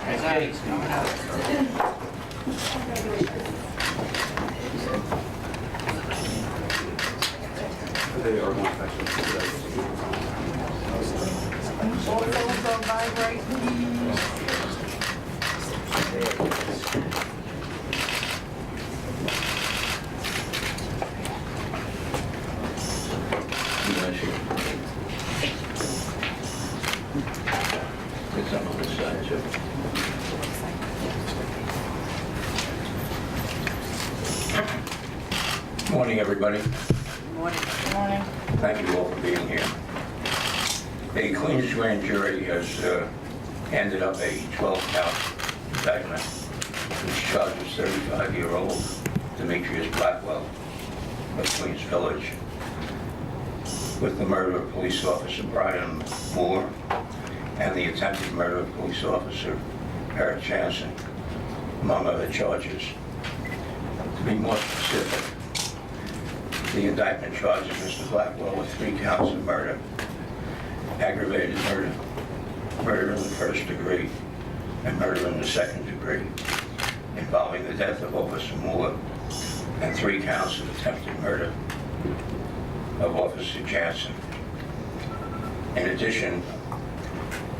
Okay. They are going back to Also vibrate, please. Get some on this side too. Morning, everybody. Morning. Thank you all for being here. The Queens Grand Jury has handed up a 12-count indictment which charges 35-year-old Demetrius Blackwell of Queens Village with the murder of police officer Brian Moore and the attempted murder of police officer Eric Jansen, among other charges. To be more specific, the indictment charges Mr. Blackwell with 3 counts of murder, aggravated murder, murder in the first degree, and murder in the second degree, involving the death of Officer Moore, and 3 counts of attempted murder of Officer Jansen. In addition,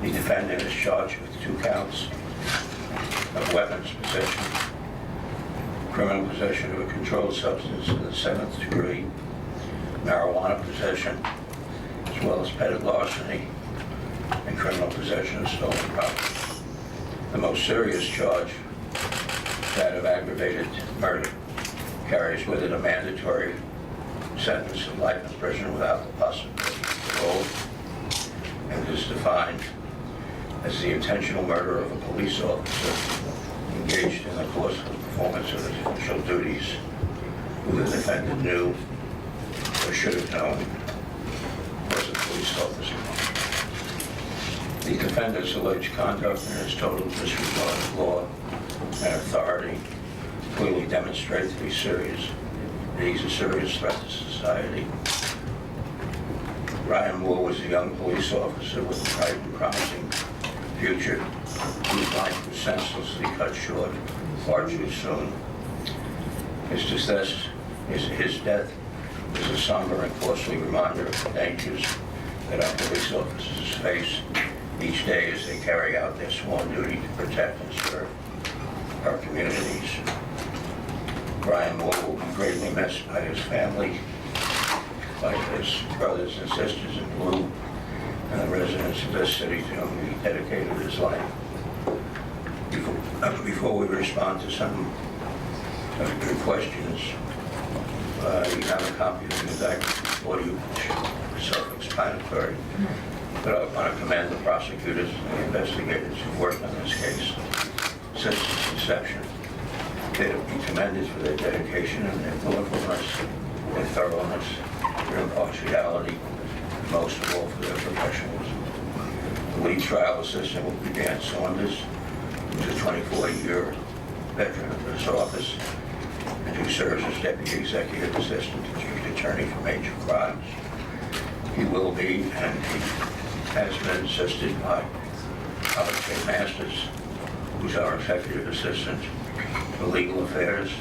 the defendant is charged with 2 counts of weapons possession, criminal possession of a controlled substance in the 7th degree, marijuana possession, as well as petty larceny and criminal possession of stolen property. The most serious charge, that of aggravated murder, carries with it a mandatory sentence of life in prison without the possibility of parole, and is defined as the intentional murder of a police officer engaged in the course of the performance of his official duties, who the defendant knew or should have known was a police officer. The defendant's alleged conduct and his total disregard of law and authority clearly demonstrate to be serious. He's a serious threat to society. Brian Moore was a young police officer with a bright and promising future, whose life was senselessly cut short far too soon. His death is a somber and costly reminder of the dangers that our police officers face each day as they carry out their sworn duty to protect and serve our communities. Brian Moore will be greatly missed by his family, by his brothers and sisters in blue, and the residents of this city to whom he dedicated his life. Before we respond to some of your questions, you have a copy of the indictment before you, which is self-explanatory. But I want to commend the prosecutors and the investigators who worked on this case since its inception. They have been commended for their dedication and their thoughtfulness, their thoroughness, their impartiality, and most of all for their professionalism. The lead trial assistant will be Dan Saunders, who's a 24-year veteran of this office and who serves as Deputy Executive Assistant to Chief Attorney for Major Crimes. He will be, and he has been assisted by Robert J. Masters, who's our Executive Assistant for Legal Affairs,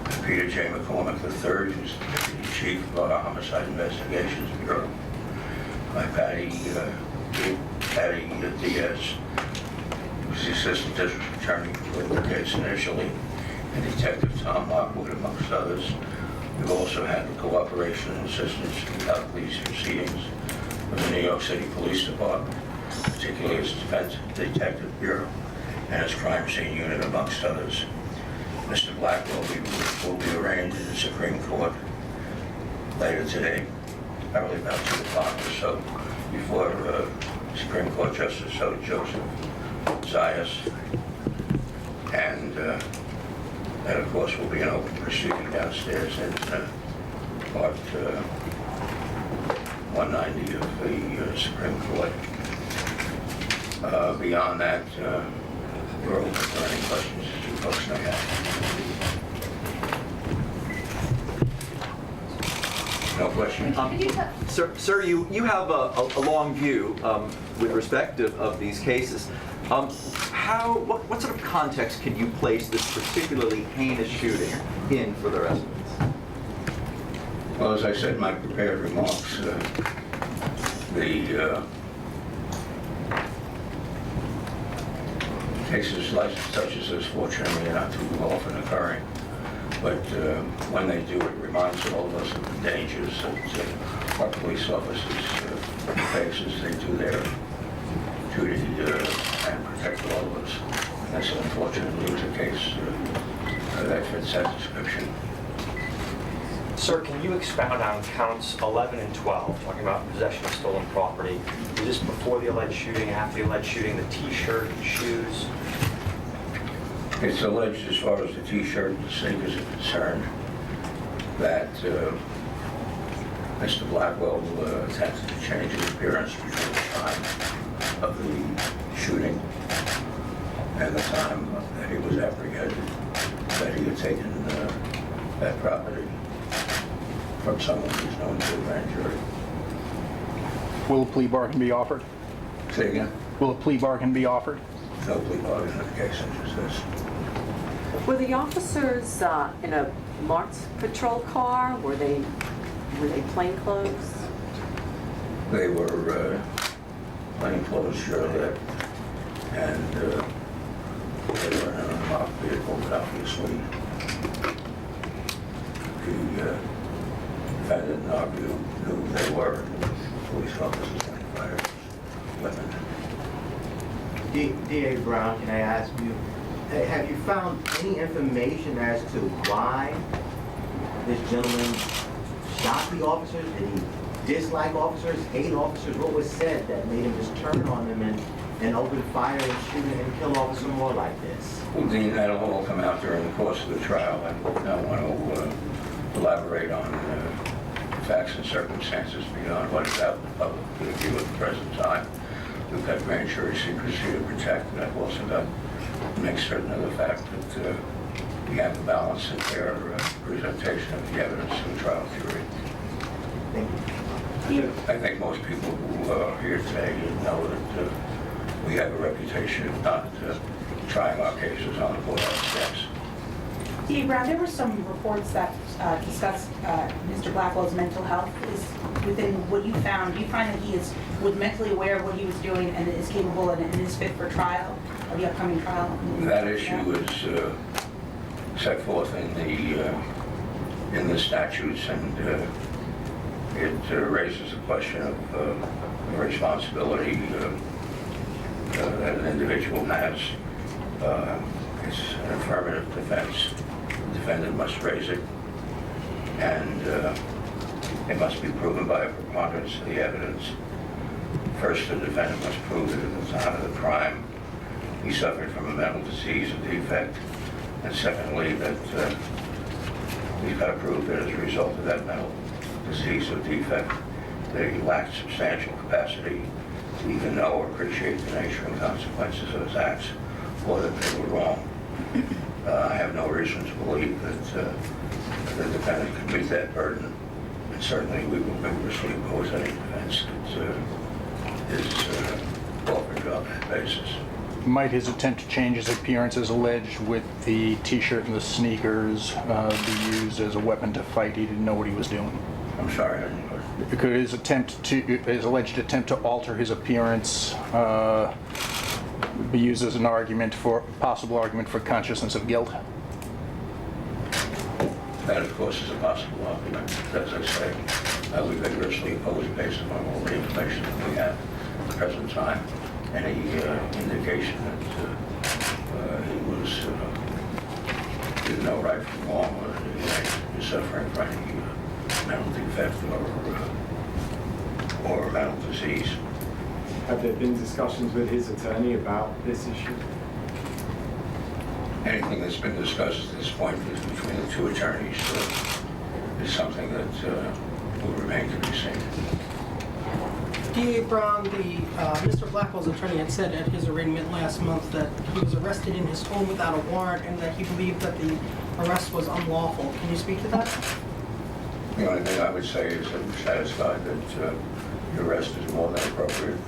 and Peter J. McCormick III, who's the Deputy Chief of our Homicide Investigations Bureau, by Patty Diaz, who's the Assistant District Attorney for the case initially, and Detective Tom Lockwood, amongst others. We've also had the cooperation and assistance throughout these proceedings of the New York City Police Department, particularly its Defense Detective Bureau and its Crime Scene Unit, amongst others. Mr. Blackwell will be arraigned in the Supreme Court later today, probably about 2 o'clock or so, before Supreme Court Justice Joseph Zayas. And that, of course, will be an open proceeding downstairs in Part 190 of the Supreme Court. Beyond that, we're open for any questions that you folks may have. No questions? Sir, you have a long view with respect of these cases. What sort of context can you place this particularly heinous shooting in for the residents? Well, as I said in my prepared remarks, the cases such as this, fortunately, are not too often occurring. But when they do, it reminds all of us of the dangers that our police officers face as they do their duty and protect all of us. And this, unfortunately, was a case that fits that description. Sir, can you expound on counts 11 and 12, talking about possession of stolen property? Was this before the alleged shooting, after the alleged shooting, the T-shirt, shoes? It's alleged, as far as the T-shirt and the sneakers are concerned, that Mr. Blackwell attempted to change his appearance between the time of the shooting and the time that he was apprehended, that he had taken that property from someone who's known to the grand jury. Will a plea bargain be offered? Say again? Will a plea bargain be offered? No plea bargain in a case such as this. Were the officers in a marked patrol car? Were they plainclothes? They were plainclothes, surely, and they were in an unmarked vehicle, but obviously the defendant in our view knew who they were. Police officers and fire weapons. D.A. Brown, can I ask you, have you found any information as to why this gentleman shot the officers? Did he dislike officers, hate officers? What was said that made him just turn on them and open fire and shoot and kill Officer Moore like this? Well, Dean, that'll all come out during the course of the trial. I don't want to elaborate on facts and circumstances beyond what is out in the public view at the present time. We've got grand jury secrecy to protect, and I've also got to make certain of the fact that we have a balance in their presentation of the evidence to the trial jury. Thank you. I think most people who are here today know that we have a reputation of not trying our cases on the courthouse steps. D. Brown, there were some reports that discussed Mr. Blackwell's mental health. Within what you found, do you find that he was mentally aware of what he was doing and is capable and is fit for trial, or the upcoming trial? That issue is set forth in the statutes, and it raises the question of responsibility that an individual has. It's an affirmative defense. The defendant must raise it, and it must be proven by a preponderance of the evidence. First, the defendant must prove that at the time of the crime he suffered from a mental disease or defect, and secondly, that he's got to prove that as a result of that mental disease or defect that he lacked substantial capacity to even know or appreciate the nature and consequences of his acts, or that they were wrong. I have no reason to believe that the defendant can meet that burden, and certainly we will vigorously oppose any defense that is offered on that basis. Might his attempt to change his appearance as alleged with the T-shirt and the sneakers be used as a weapon to fight? He didn't know what he was doing. I'm sorry, I didn't know. Could his alleged attempt to alter his appearance be used as an possible argument for consciousness of guilt? That, of course, is a possible argument. As I say, we vigorously oppose based upon all the information that we have at the present time. Any indication that he didn't know right from wrong, or that he was suffering from any mental defect or mental disease. Have there been discussions with his attorney about this issue? Anything that's been discussed at this point is between the two attorneys is something that will remain to be seen. D.A. Brown, Mr. Blackwell's attorney had said at his arraignment last month that he was arrested in his home without a warrant and that he believed that the arrest was unlawful. Can you speak to that? The only thing I would say is that we're satisfied that the arrest is more than appropriate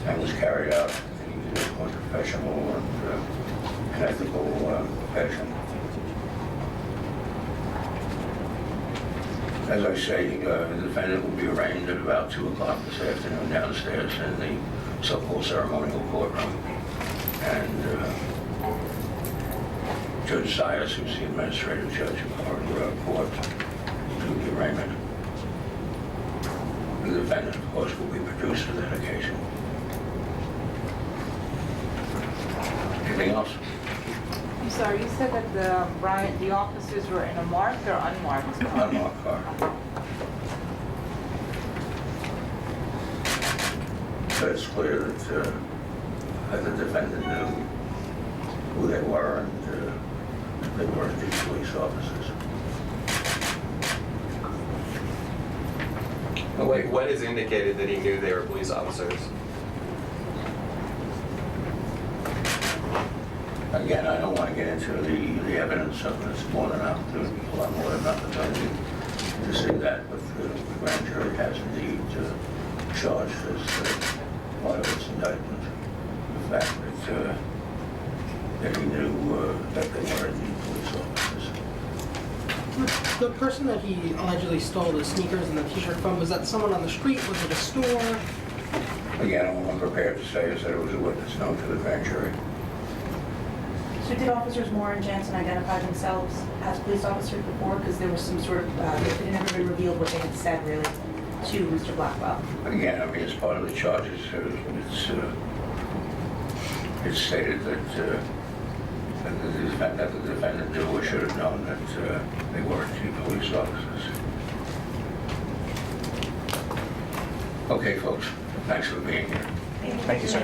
and was carried out more professional and ethical fashion. As I say, the defendant will be arraigned at about 2 o'clock this afternoon downstairs in the so-called ceremonial courtroom. And Judge Sias, who's the administrative judge of our court, will do the arraignment. The defendant, of course, will be produced for that occasion. Anything else? I'm sorry, you said that the officers were in a marked or unmarked car? Unmarked car. So it's clear that the defendant knew who they were and they weren't these police officers. What is indicated that he knew they were police officers? Again, I don't want to get into the evidence of it. It's more than opportunity, a lot more than opportunity to see that, but the grand jury has indeed charged as part of its indictment the fact that he knew that they were indeed police officers. The person that he allegedly stole the sneakers and the t-shirt from, was that someone on the street? Was it a store? Again, all I'm prepared to say is that it was a witness known to the grand jury. So did Officers Moore and Jansen identify themselves as police officers before? Because there was some sort of, it never been revealed what they had said really to Mr. Blackwell. Again, I mean, as part of the charges, it's stated that the defendant knew or should have known that they weren't two police officers. Okay, folks, thanks for being here. Thank you, sir.